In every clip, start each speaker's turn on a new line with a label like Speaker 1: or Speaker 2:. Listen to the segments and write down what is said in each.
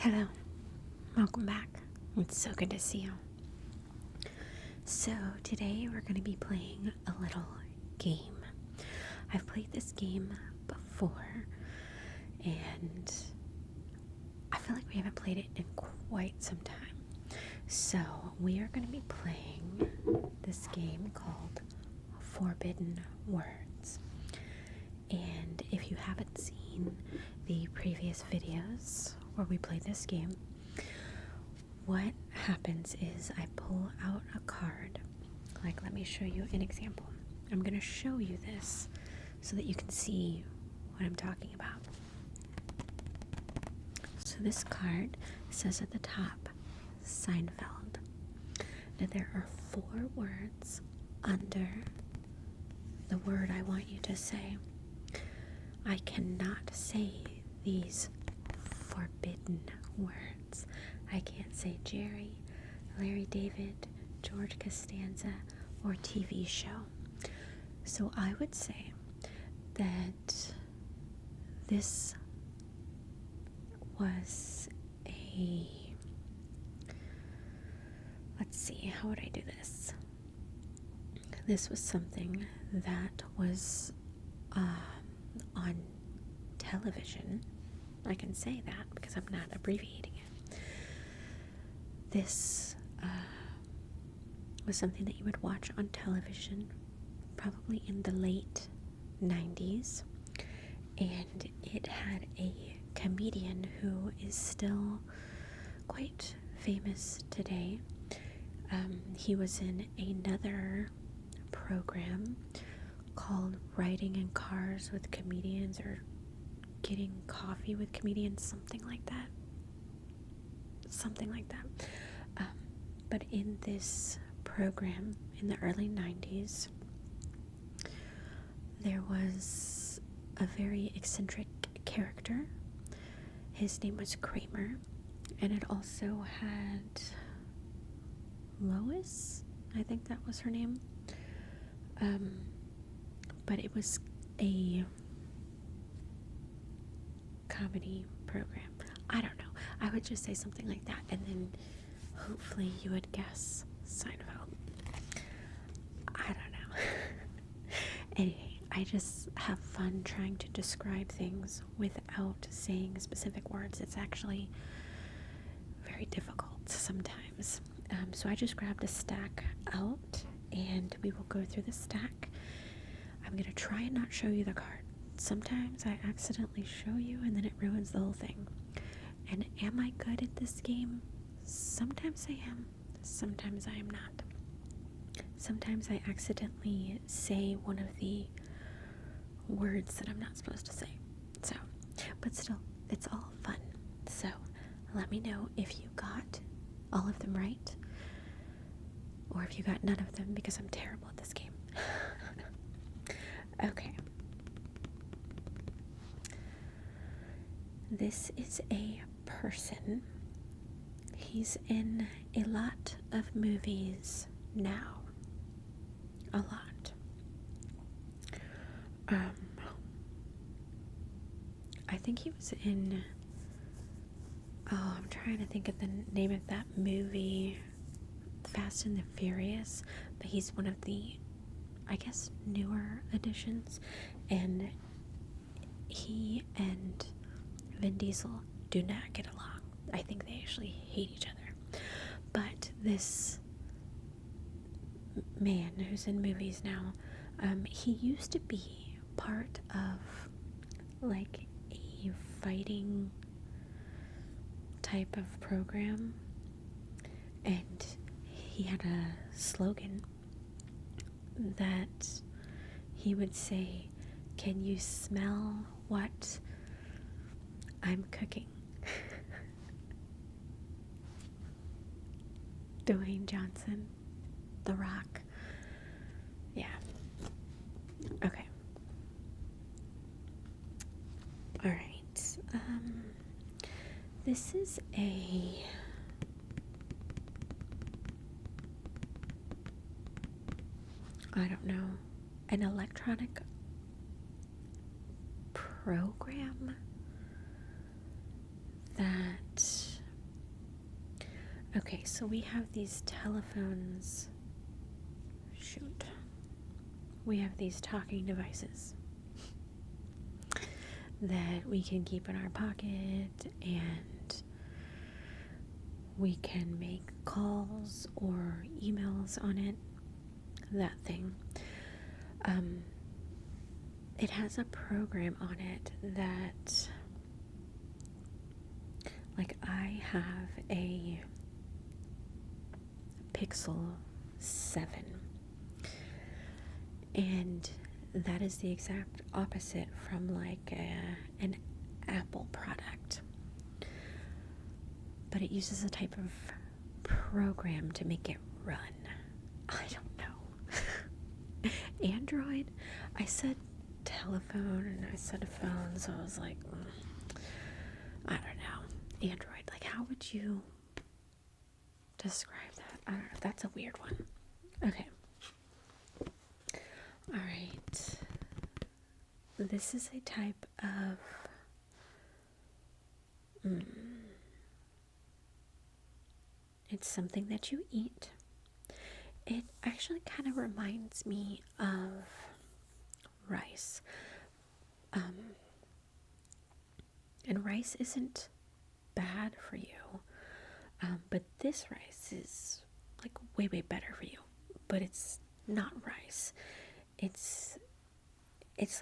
Speaker 1: Hello, welcome back. It's so good to see you. So, today we're going to be playing a little game. I've played this game before, and I feel like we haven't played it in quite some time. So, we are going to be playing this game called Forbidden Words. And if you haven't seen the previous videos where we played this game, what happens is I pull out a card. Like, let me show you an example. I'm going to show you this so that you can see what I'm talking about. So this card says at the top, Seinfeld. Now there are 4 words under the word I want you to say. I cannot say these forbidden words. I can't say Jerry, Larry David, George Costanza, or TV show. So I would say that this was let's see, how would I do this? This was something that was on television. I can say that because I'm not abbreviating it. This was something that you would watch on television, probably in the late 90s, and it had a comedian who is still quite famous today. He was in another program called Riding in Cars with Comedians, or Getting Coffee with Comedians, something like that. But in this program in the early 90s, there was a very eccentric character. His name was Kramer, and it also had Lois, I think that was her name. But it was a comedy program. I don't know. I would just say something like that, and then hopefully you would guess Seinfeld. I don't know. Anyway, I just have fun trying to describe things without saying specific words. It's actually very difficult sometimes. So I just grabbed a stack out, and we will go through the stack. I'm going to try and not show you the card. Sometimes I accidentally show you, and then it ruins the whole thing. And am I good at this game? Sometimes I am. Sometimes I am not. Sometimes I accidentally say one of the words that I'm not supposed to say. So, but still, it's all fun. So, let me know if you got all of them right, or if you got none of them, because I'm terrible at this game. Okay. This is a person. He's in a lot of movies now. A lot. I think he was in, I'm trying to think of the name of that movie, Fast and the Furious, but he's one of the, I guess, newer additions, and he and Vin Diesel do not get along. I think they actually hate each other. But this man who's in movies now, he used to be part of like a fighting type of program, and he had a slogan that he would say, "Can you smell what I'm cooking?" Dwayne Johnson, The Rock. Yeah. Okay. Alright. This is I don't know, an electronic program that Okay, so we have these telephones. Shoot. We have these talking devices that we can keep in our pocket, and we can make calls or emails on it. That thing. It has a program on it that, like, I have a Pixel 7, and that is the exact opposite from like an Apple product, but it uses a type of program to make it run. I don't know. Android, I said telephone and I said phone, so I was like, I don't know. Android, like, how would you describe that? I don't know. That's a weird one. Okay. All right. This is a type of it's something that you eat. It actually kind of reminds me of rice. And rice isn't bad for you. But this rice is like way, way better for you. But it's not rice. It's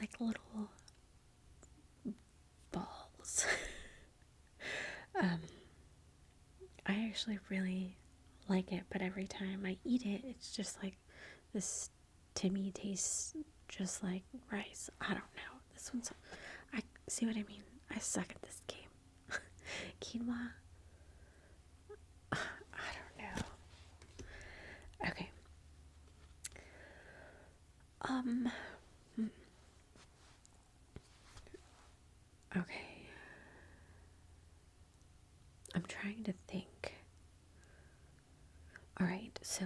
Speaker 1: like little balls. I actually really like it, but every time I eat it, it's just like this to me tastes just like rice. I don't know. This one's, I see what I mean. I suck at this game. Quinoa. I don't know. Okay. Okay. I'm trying to think. Alright, so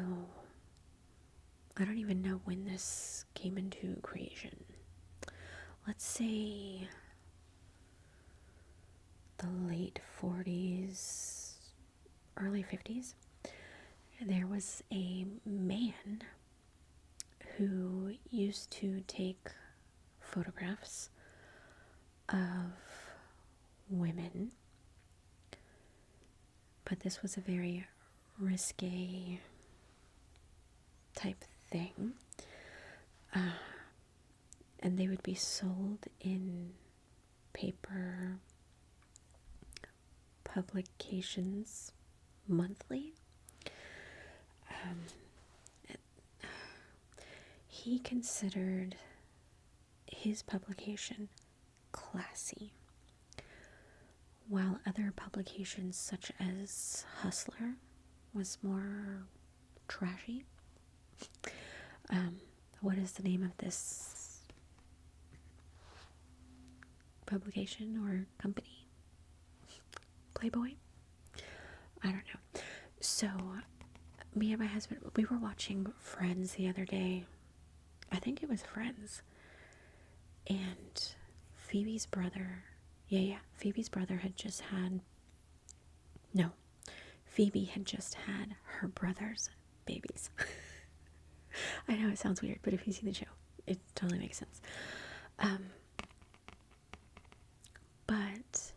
Speaker 1: I don't even know when this came into creation. Let's say the late 40s, early 50s. There was a man who used to take photographs of women, but this was a very risque type thing, and they would be sold in paper publications monthly. He considered his publication classy, while other publications such as Hustler was more trashy. What is the name of this publication or company? Playboy? I don't know. So, me and my husband, we were watching Friends the other day. I think it was Friends. And Phoebe's brother, Phoebe's brother had just had, no, Phoebe had just had her brother's babies. I know it sounds weird, but if you see the show, it totally makes sense. But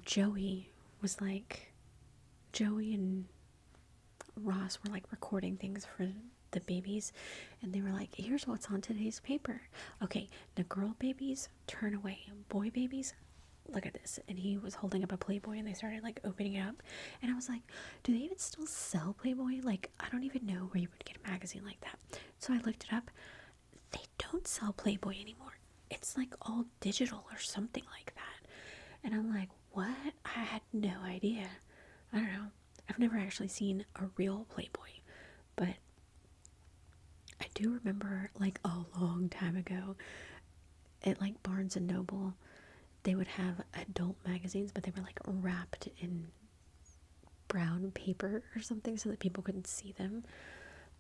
Speaker 1: Joey was like, Joey and Ross were like recording things for the babies, and they were like, here's what's on today's paper. Okay, the girl babies, turn away. Boy babies, look at this. And he was holding up a Playboy, and they started like opening it up, and I was like, do they even still sell Playboy? Like, I don't even know where you would get a magazine like that. So I looked it up. They don't sell Playboy anymore. It's like all digital or something like that. And I'm like, what? I had no idea. I don't know. I've never actually seen a real Playboy, but I do remember, like, a long time ago, at like Barnes and Noble, they would have adult magazines, but they were like wrapped in brown paper or something so that people couldn't see them.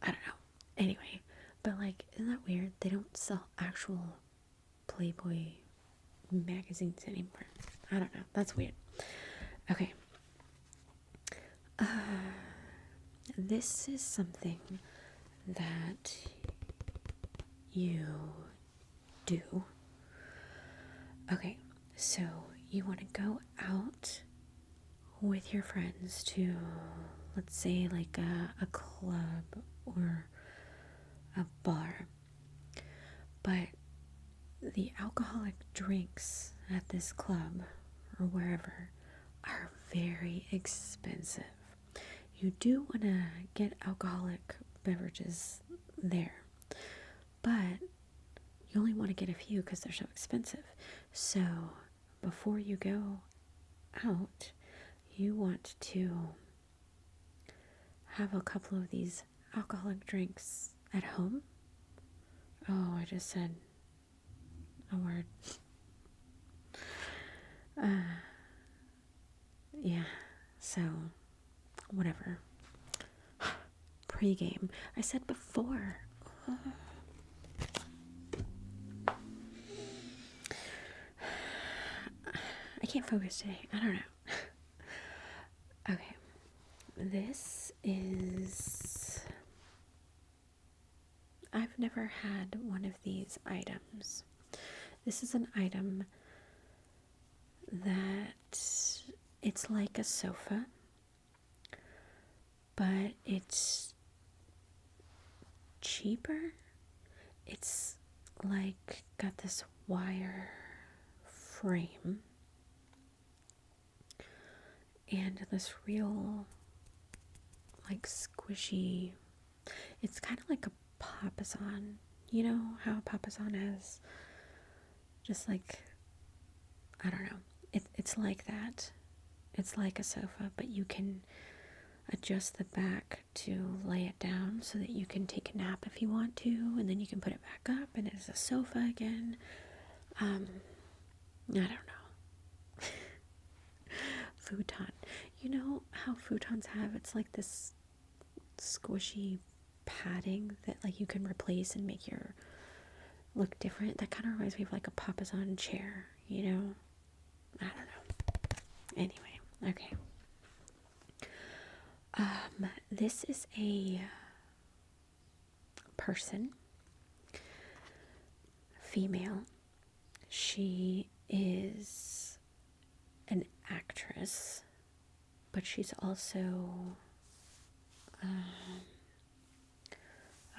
Speaker 1: I don't know. Anyway, but like, isn't that weird? They don't sell actual Playboy magazines anymore. I don't know. That's weird. Okay. This is something that you do. Okay, so you want to go out with your friends to, let's say, like a club or a bar, but the alcoholic drinks at this club or wherever are very expensive. You do want to get alcoholic beverages there, but you only want to get a few because they're so expensive. So before you go out, you want to have a couple of these alcoholic drinks at home. Oh, I just said a word. Yeah, so whatever. Pre-game. I said before. I can't focus today. I don't know. Okay. This is... I've never had one of these items. This is an item that it's like a sofa, but it's cheaper. It's like got this wire frame and this real like squishy, it's kind of like a papasan. You know how a papasan has just like, I don't know, it's like that. It's like a sofa, but you can adjust the back to lay it down so that you can take a nap if you want to, and then you can put it back up and it's a sofa again. I don't know. Futon. You know how futons have, it's like this squishy padding that like you can replace and make your look different. That kind of reminds me of like a papasan chair, you know? I don't know. Anyway, okay. This is a person, female. She is an actress, but she's also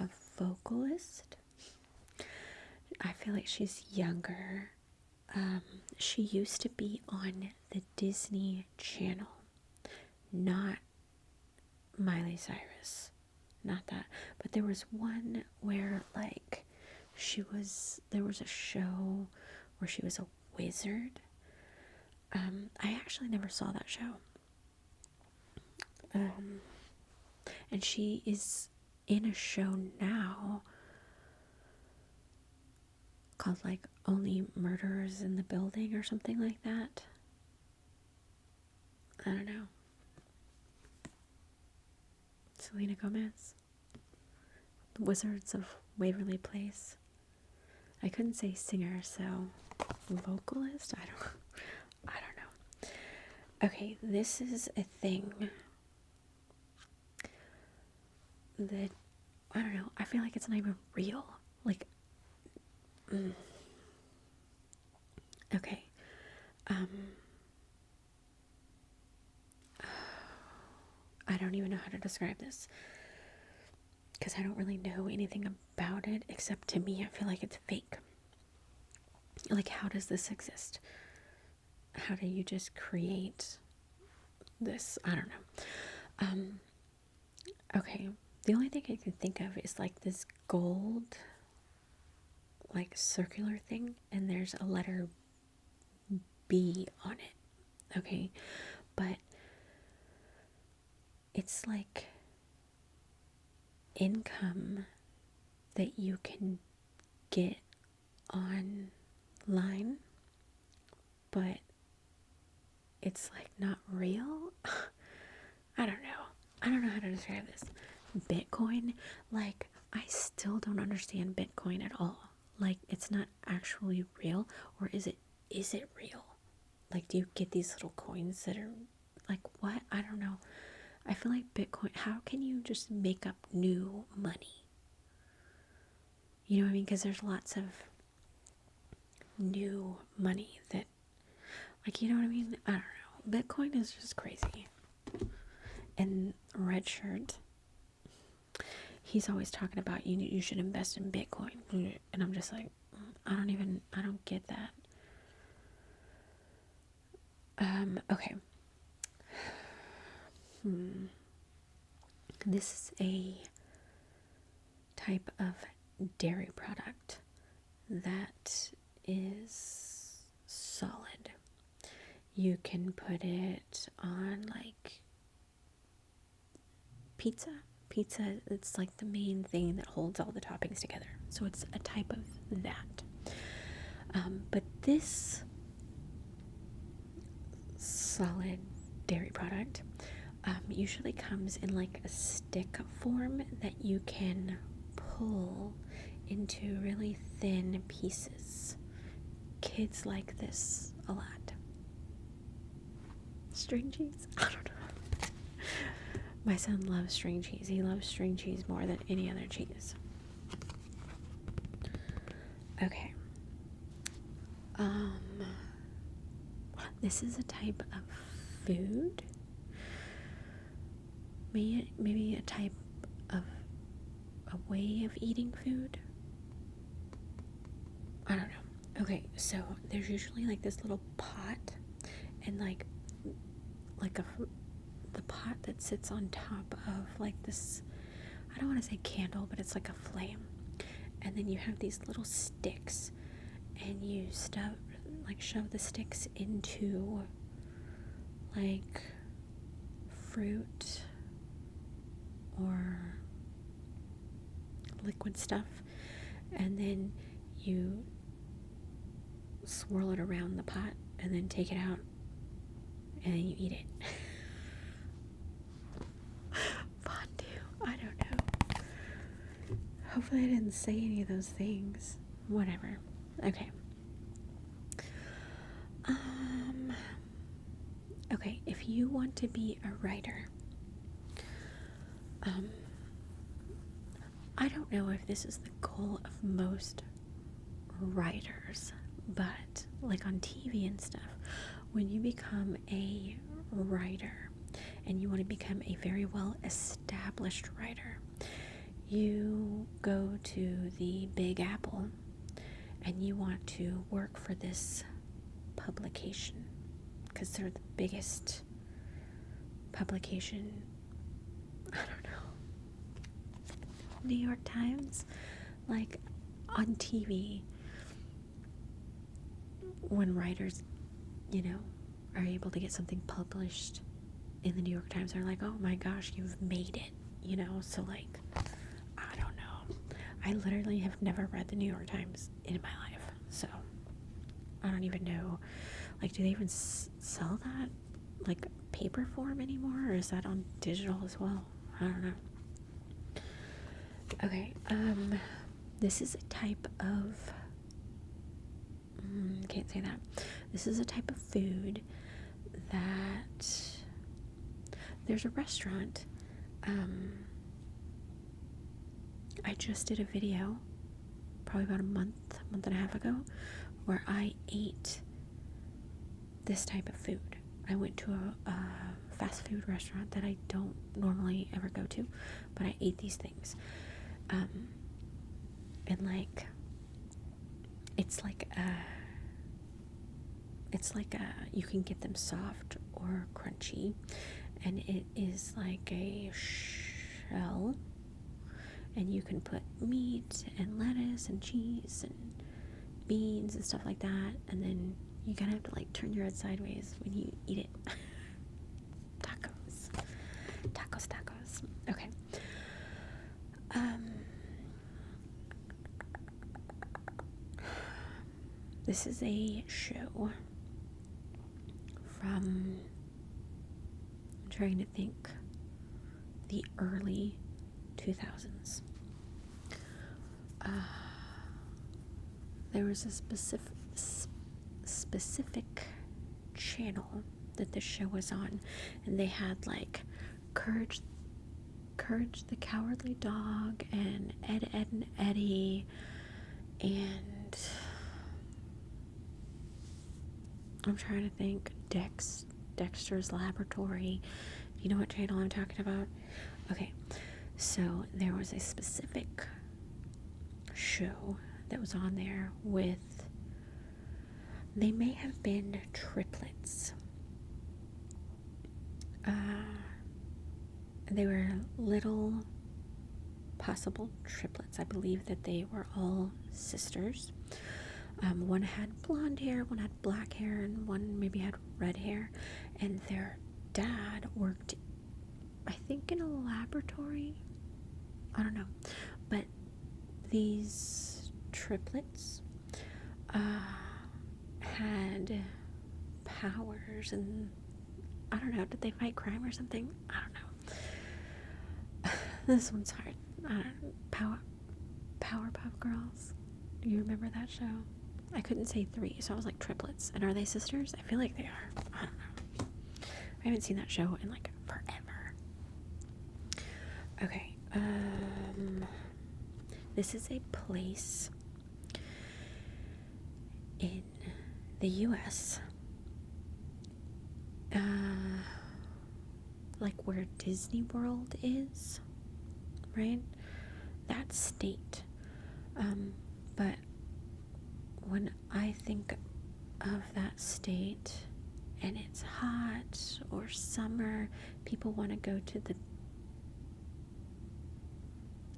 Speaker 1: a vocalist. I feel like she's younger. She used to be on the Disney Channel, not Miley Cyrus, not that, but there was one where like there was a show where she was a wizard. I actually never saw that show. And she is in a show now called like Only Murderers in the Building or something like that. I don't know. Selena Gomez. The Wizards of Waverly Place. I couldn't say singer, so vocalist? I don't know. Okay, this is a thing that, I don't know, I feel like it's not even real. Like, okay. I don't even know how to describe this because I don't really know anything about it, except to me I feel like it's fake. Like, how does this exist? How do you just create this? I don't know. Okay, the only thing I can think of is like this gold like circular thing, and there's a letter B on it. Okay, but it's like income that you can get online, but it's like not real. I don't know how to describe this. Bitcoin, like, I still don't understand Bitcoin at all. Like, it's not actually real, or is it real? Like, do you get these little coins that are Like, what? I don't know. I feel like Bitcoin, how can you just make up new money? You know what I mean? Because there's lots of new money that, like, you know what I mean? I don't know. Bitcoin is just crazy. And Red Shirt, he's always talking about you should invest in Bitcoin. And I'm just like, I don't get that. Okay. This is a type of dairy product that is solid. You can put it on like pizza. Pizza, it's like the main thing that holds all the toppings together. So it's a type of that. But this solid dairy product usually comes in like a stick form that you can pull into really thin pieces. Kids like this a lot. String cheese? I don't know. My son loves string cheese. He loves string cheese more than any other cheese. Okay. This is a type of food. Maybe a type of a way of eating food. I don't know. Okay, so there's usually like this little pot, and like the pot that sits on top of like this, I don't want to say candle, but it's like a flame. And then you have these little sticks, and you shove the sticks into like fruit or liquid stuff, and then you swirl it around the pot and then take it out and then you eat it. Fondue. I don't know. Hopefully I didn't say any of those things. Whatever. Okay. Okay, if you want to be a writer, I don't know if this is the goal of most writers, but like on TV and stuff, when you become a writer and you want to become a very well established writer, you go to the Big Apple and you want to work for this publication because they're the biggest publication. I don't know. New York Times, like on TV, when writers, are able to get something published in the New York Times, they're like, oh my gosh, you've made it, so like, I don't know. I literally have never read the New York Times in my life, so I don't even know, like, do they even sell that, like, paper form anymore, or is that on digital as well? I don't know. Okay, this is a type of, can't say that. This is a type of food that there's a restaurant. I just did a video probably about a month and a half ago where I ate this type of food. I went to a fast food restaurant that I don't normally ever go to, but I ate these things. And like, it's like you can get them soft or crunchy, and it is like a shell, and you can put meat and lettuce and cheese and beans and stuff like that, and then you kind of have to like turn your head sideways when you eat it. Tacos. Okay. This is a show from, I'm trying to think, the early 2000s. There was a specific channel that this show was on, and they had like Courage, Courage the Cowardly Dog, and Ed, Ed and Eddie, and I'm trying to think, Dexter's Laboratory. You know what channel I'm talking about? Okay, so there was a specific show that was on there with, they may have been triplets. They were little possible triplets. I believe that they were all sisters. One had blonde hair, one had black hair, and one maybe had red hair. And their dad worked, I think, in a laboratory. I don't know. But these triplets had powers, and I don't know, did they fight crime or something? I don't know. This one's hard. I don't know. Powerpuff Girls. Do you remember that show? I couldn't say three, so I was like triplets. And are they sisters? I feel like they are. I don't know. I haven't seen that show in like forever. Okay. This is a place in the US. Like where Disney World is, right? That state. But when I think of that state and it's hot or summer, people want to go to the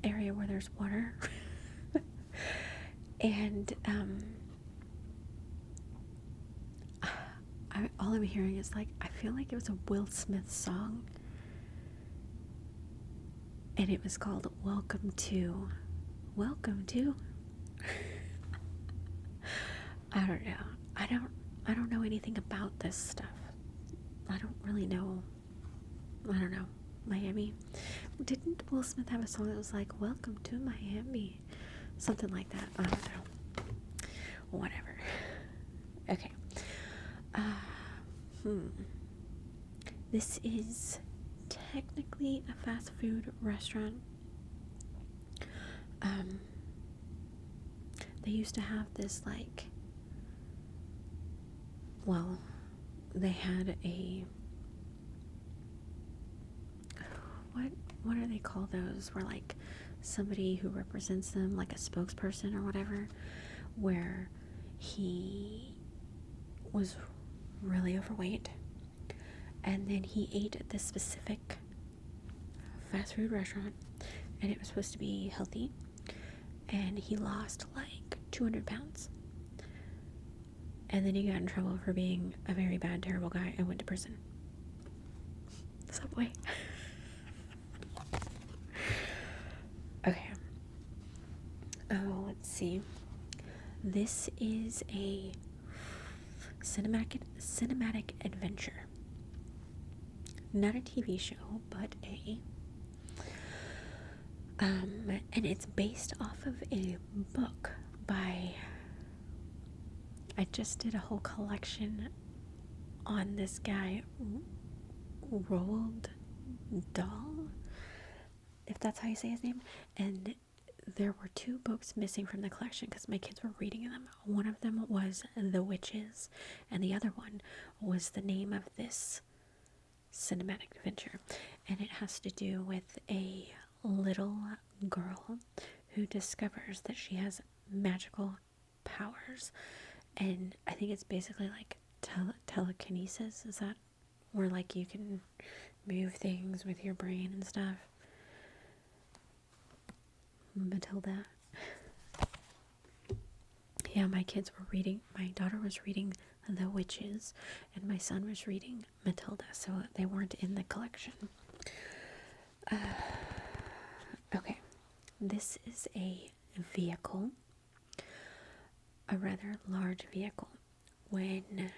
Speaker 1: area where there's water. And all I'm hearing is like, I feel like it was a Will Smith song, and it was called Welcome to. I don't know. I don't know anything about this stuff. I don't really know. I don't know. Miami. Didn't Will Smith have a song that was like, Welcome to Miami? Something like that. I don't know. Whatever. Okay. This is technically a fast food restaurant. They used to have this, like, well, they had a, what do they call those, where like somebody who represents them, like a spokesperson or whatever, where he was really overweight, and then he ate at this specific fast food restaurant, and it was supposed to be healthy, and he lost like 200 pounds, and then he got in trouble for being a very bad, terrible guy and went to prison. Subway. Okay. Oh, let's see. This is a cinematic adventure. Not a TV show, but and it's based off of a book by, I just did a whole collection on this guy, Roald Dahl, if that's how you say his name, and there were 2 books missing from the collection because my kids were reading them. One of them was The Witches, and the other one was the name of this cinematic adventure, and it has to do with a little girl who discovers that she has magical powers, and I think it's basically like telekinesis. Is that where like you can move things with your brain and stuff? Matilda. Yeah, my kids were reading, my daughter was reading The Witches, and my son was reading Matilda, so they weren't in the collection. Okay, this is a vehicle, a rather large vehicle. When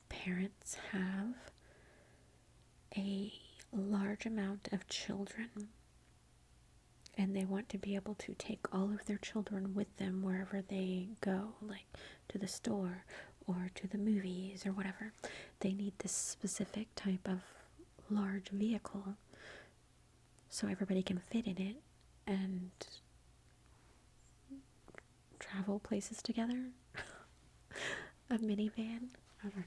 Speaker 1: parents have a large amount of children, and they want to be able to take all of their children with them wherever they go, like to the store or to the movies or whatever. They need this specific type of large vehicle so everybody can fit in it and travel places together. A minivan? I don't know.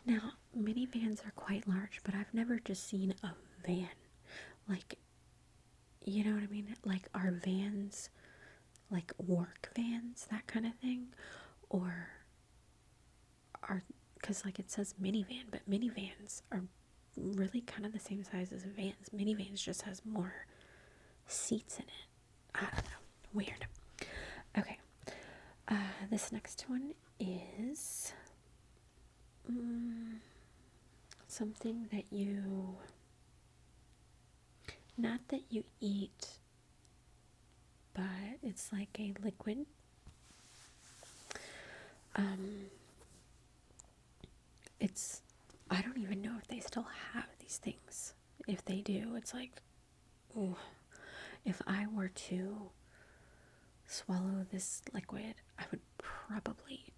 Speaker 1: Now, minivans are quite large, but I've never just seen a van. Like, you know what I mean? Like, are vans like work vans, that kind of thing? Or are, because like it says minivan, but minivans are really kind of the same size as vans. Minivans just has more seats in it. I don't know. Weird. Okay. This next one is something that you, not that you eat, but it's like a liquid. It's, I don't even know if they still have these things. If they do, it's like, ooh, if I were to swallow this liquid, I would probably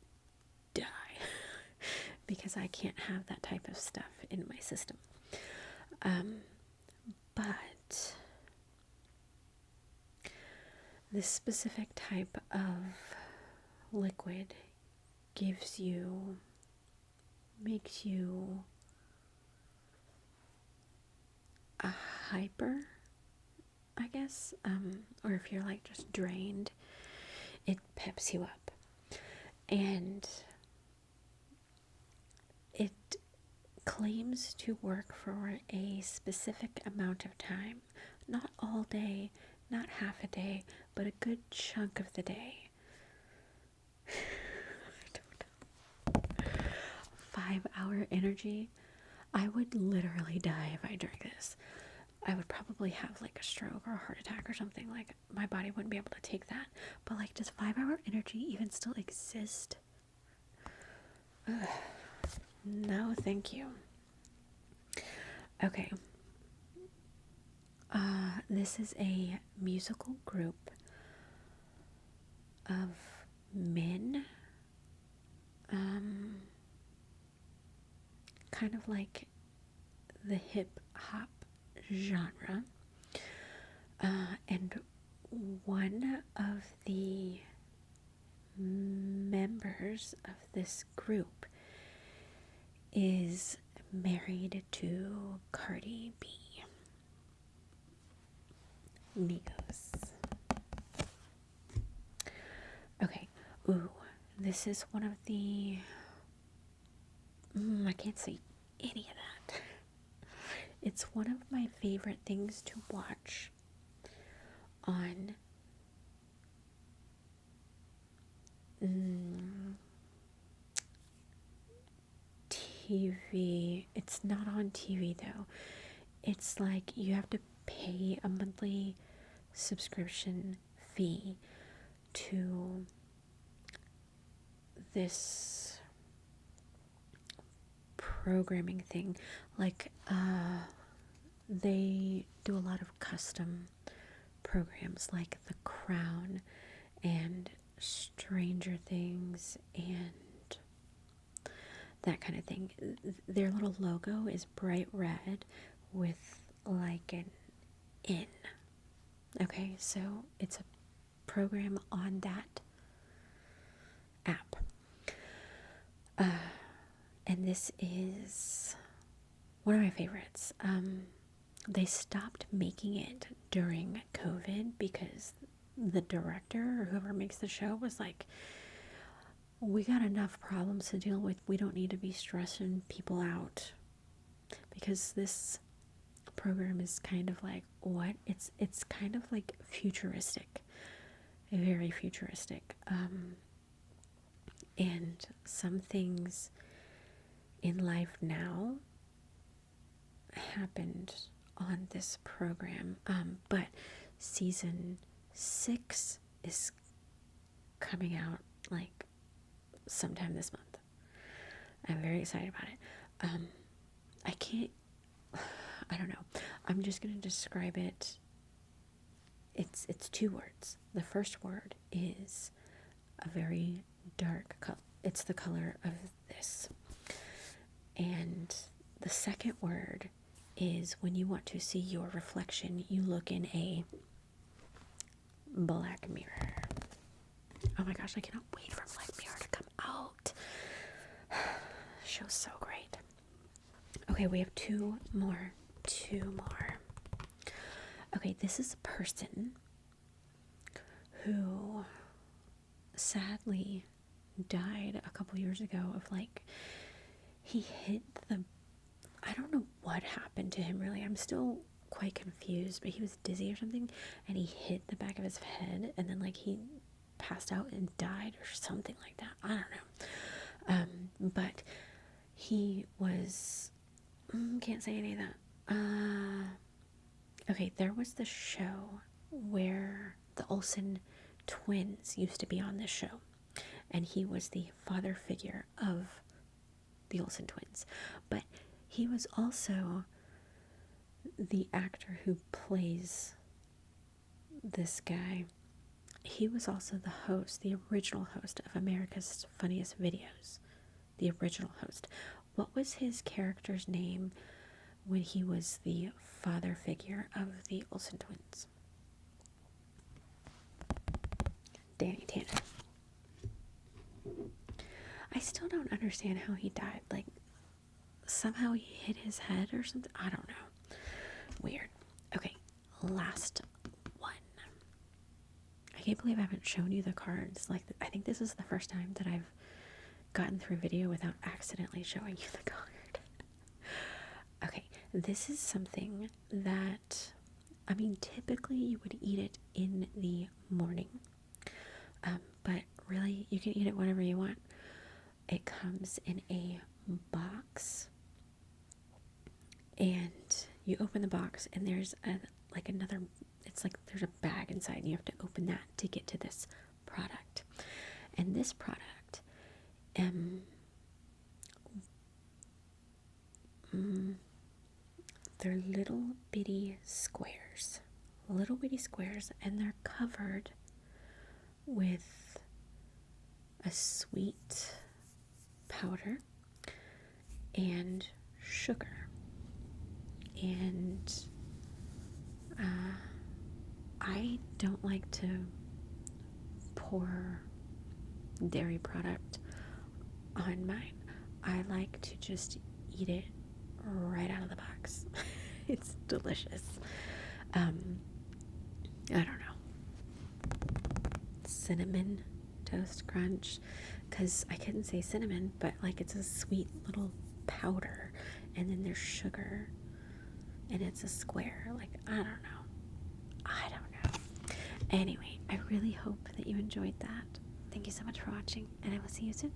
Speaker 1: die because I can't have that type of stuff in my system. But this specific type of liquid makes you a hyper, I guess, or if you're like just drained, it peps you up. And it claims to work for a specific amount of time, not all day, not half a day, but a good chunk of the day. I don't know. 5-hour energy. I would literally die if I drank this. I would probably have like a stroke or a heart attack or something. Like, my body wouldn't be able to take that. But like, does 5-hour energy even still exist? Ugh. No, thank you. Okay. This is a musical group of men, kind of like the hip hop genre, and one of the members of this group is married to Cardi B. Migos. Okay. Ooh, this is one of the, I can't say any of that. It's one of my favorite things to watch on TV. It's not on TV though. It's like you have to pay a monthly subscription fee to this programming thing. Like, they do a lot of custom programs like The Crown and Stranger Things and that kind of thing. Their little logo is bright red with like an N. Okay, so it's a program on that app. And this is one of my favorites. They stopped making it during COVID because the director or whoever makes the show was like, we got enough problems to deal with. We don't need to be stressing people out. Because this program is kind of like, what? It's kind of like futuristic. Very futuristic. And some things in life now happened on this program. But season 6 is coming out like sometime this month. I'm very excited about it. I don't know. I'm just going to describe it. It's 2 words. The first word is a very dark color. It's the color of this. And the second word is when you want to see your reflection, you look in a Black Mirror. Oh my gosh, I cannot wait for Black Mirror to come out. Show's so great. Okay, we have two more. Okay, this is a person who sadly died a couple years ago of like, he hit the, I don't know what happened to him really. I'm still quite confused, but he was dizzy or something, and he hit the back of his head, and then like he passed out and died or something like that. I don't know. But he was, can't say any of that. Okay, there was the show where the Olsen twins used to be on this show, and he was the father figure of the Olsen twins. But he was also the actor who plays this guy. He was also the host, the original host of America's Funniest Videos. The original host. What was his character's name when he was the father figure of the Olsen twins? Danny Tanner. I still don't understand how he died. Like, somehow he hit his head or something. I don't know. Weird. Okay, last one. I can't believe I haven't shown you the cards. Like, I think this is the first time that I've gotten through video without accidentally showing you the card. Okay, this is something that, I mean, typically you would eat it in the morning. But really, you can eat it whenever you want. It comes in a box, and you open the box, and there's it's like there's a bag inside, and you have to open that to get to this product. And this product, they're little bitty squares, and they're covered with a sweet powder and sugar. And I don't like to pour dairy product on mine. I like to just eat it right out of the box. It's delicious. I don't know. Cinnamon Toast Crunch, because I couldn't say cinnamon, but like it's a sweet little powder, and then there's sugar, and it's a square. Like, I don't know. Anyway, I really hope that you enjoyed that. Thank you so much for watching, and I will see you soon.